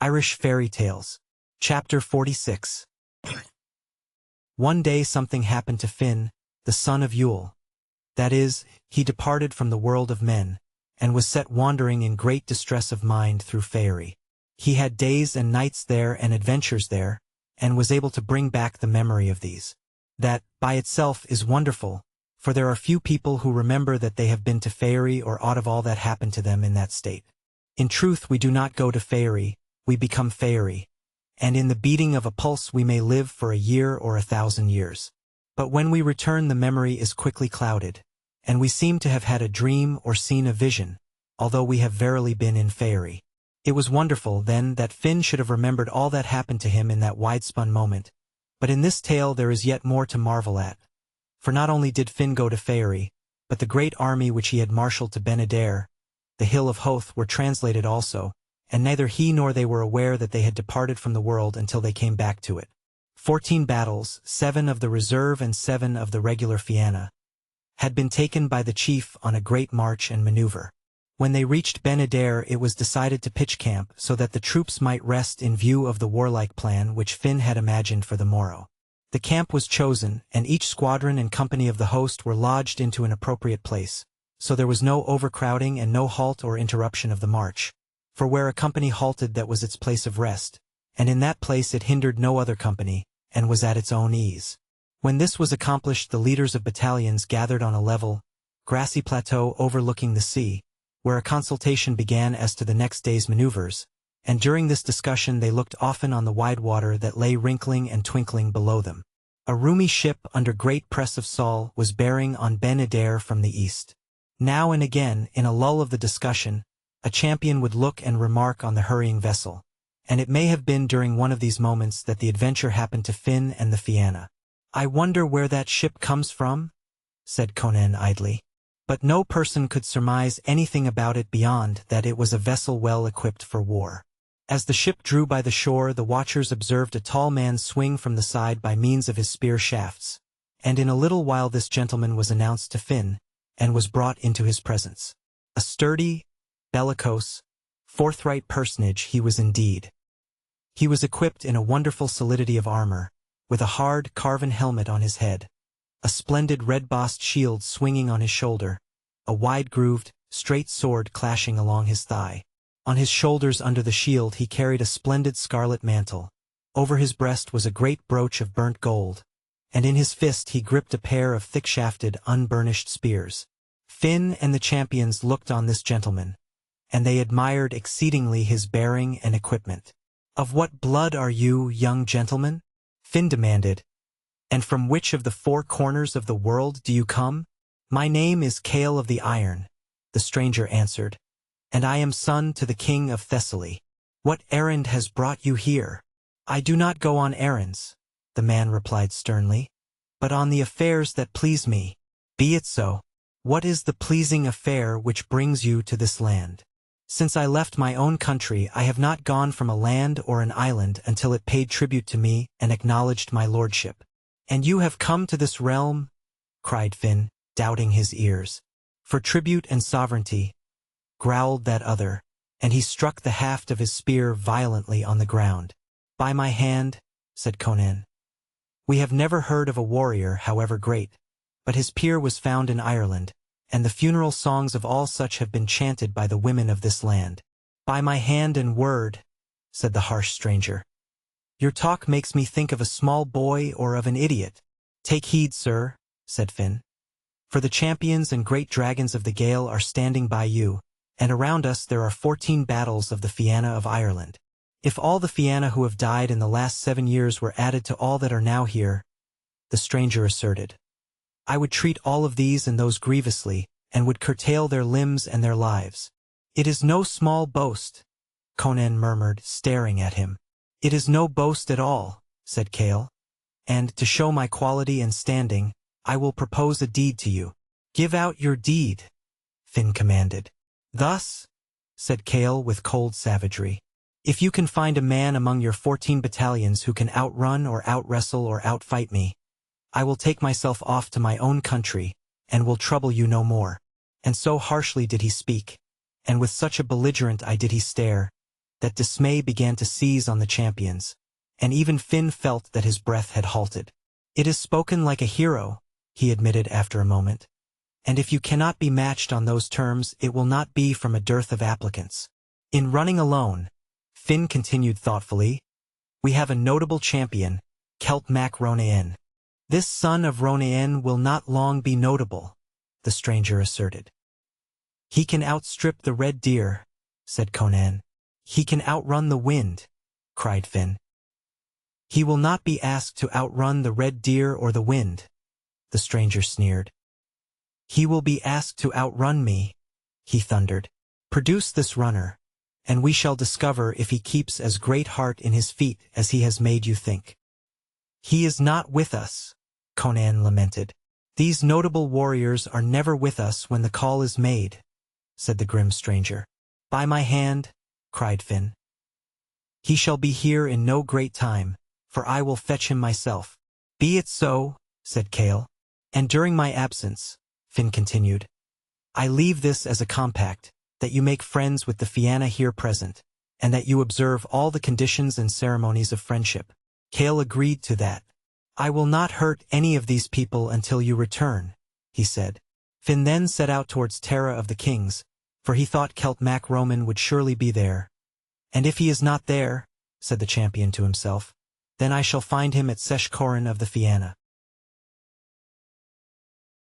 Irish Fairy Tales. Chapter 46. One day something happened to Finn, the son of Yule. That is, he departed from the world of men, and was set wandering in great distress of mind through Faerie. He had days and nights there and adventures there, and was able to bring back the memory of these. That, by itself, is wonderful, for there are few people who remember that they have been to Faerie or aught of all that happened to them in that state. In truth, we do not go to Faerie, we become Faerie, and in the beating of a pulse we may live for a year or 1,000 years. But when we return, the memory is quickly clouded, and we seem to have had a dream or seen a vision, although we have verily been in Faerie. It was wonderful, then, that Finn should have remembered all that happened to him in that wide-spun moment, but in this tale there is yet more to marvel at. For not only did Finn go to Faerie, but the great army which he had marshalled to Ben-Adair, the Hill of Hoth, were translated also, and neither he nor they were aware that they had departed from the world until they came back to it. 14 battles, 7 of the reserve and 7 of the regular Fianna, had been taken by the chief on a great march and maneuver. When they reached Ben-Adair, it was decided to pitch camp so that the troops might rest in view of the warlike plan which Finn had imagined for the morrow. The camp was chosen, and each squadron and company of the host were lodged into an appropriate place, so there was no overcrowding and no halt or interruption of the march. For where a company halted, that was its place of rest, and in that place it hindered no other company, and was at its own ease. When this was accomplished, the leaders of battalions gathered on a level, grassy plateau overlooking the sea, where a consultation began as to the next day's maneuvers, and during this discussion they looked often on the wide water that lay wrinkling and twinkling below them. A roomy ship under great press of Sol was bearing on Ben-Adair from the east. Now and again, in a lull of the discussion, a champion would look and remark on the hurrying vessel, and it may have been during one of these moments that the adventure happened to Finn and the Fianna. "I wonder where that ship comes from?" said Conan idly. But no person could surmise anything about it beyond that it was a vessel well equipped for war. As the ship drew by the shore, the watchers observed a tall man swing from the side by means of his spear shafts, and in a little while this gentleman was announced to Finn, and was brought into his presence. A sturdy, bellicose, forthright personage he was indeed. He was equipped in a wonderful solidity of armor, with a hard, carven helmet on his head, a splendid red-bossed shield swinging on his shoulder, a wide-grooved, straight sword clashing along his thigh. On his shoulders under the shield he carried a splendid scarlet mantle. Over his breast was a great brooch of burnt gold, and in his fist he gripped a pair of thick-shafted, unburnished spears. Finn and the champions looked on this gentleman, and they admired exceedingly his bearing and equipment. "Of what blood are you, young gentleman?" Finn demanded. "And from which of the 4 corners of the world do you come?" "My name is Cale of the Iron," the stranger answered, "and I am son to the king of Thessaly." "What errand has brought you here?" "I do not go on errands," the man replied sternly, "but on the affairs that please me." "Be it so. What is the pleasing affair which brings you to this land?" "Since I left my own country I have not gone from a land or an island until it paid tribute to me and acknowledged my lordship." "And you have come to this realm?" cried Finn, doubting his ears. "For tribute and sovereignty," growled that other, and he struck the haft of his spear violently on the ground. "By my hand," said Conan, "we have never heard of a warrior, however great, but his peer was found in Ireland, and the funeral songs of all such have been chanted by the women of this land." "By my hand and word," said the harsh stranger. "Your talk makes me think of a small boy or of an idiot." "Take heed, sir," said Finn. "For the champions and great dragons of the Gael are standing by you, and around us there are 14 battles of the Fianna of Ireland. If all the Fianna who have died in the last 7 years were added to all that are now here," the stranger asserted, "I would treat all of these and those grievously, and would curtail their limbs and their lives." "It is no small boast," Conan murmured, staring at him. "It is no boast at all," said Cale, "and, to show my quality and standing, I will propose a deed to you." "Give out your deed," Finn commanded. "Thus," said Cale with cold savagery, "if you can find a man among your 14 battalions who can outrun or outwrestle or outfight me, I will take myself off to my own country, and will trouble you no more." And so harshly did he speak, and with such a belligerent eye did he stare, that dismay began to seize on the champions, and even Finn felt that his breath had halted. "It is spoken like a hero," he admitted after a moment. "And if you cannot be matched on those terms, it will not be from a dearth of applicants." In running alone, Finn continued thoughtfully, "We have a notable champion, Keltmac Ronaen. This son of Ronaen will not long be notable," the stranger asserted. "He can outstrip the red deer," said Conan. "He can outrun the wind," cried Finn. "He will not be asked to outrun the red deer or the wind," the stranger sneered. "He will be asked to outrun me," he thundered. "Produce this runner, and we shall discover if he keeps as great heart in his feet as he has made you think." "He is not with us," Conan lamented. "These notable warriors are never with us when the call is made," said the grim stranger. "By my hand," cried Finn. "He shall be here in no great time, for I will fetch him myself." "Be it so," said Cale. "And during my absence," Finn continued, "I leave this as a compact, that you make friends with the Fianna here present, and that you observe all the conditions and ceremonies of friendship." Cale agreed to that. "I will not hurt any of these people until you return," he said. Finn then set out towards Terra of the Kings, for he thought Keltmac Roman would surely be there. "And if he is not there," said the champion to himself, "then I shall find him at Seshkoran of the Fianna."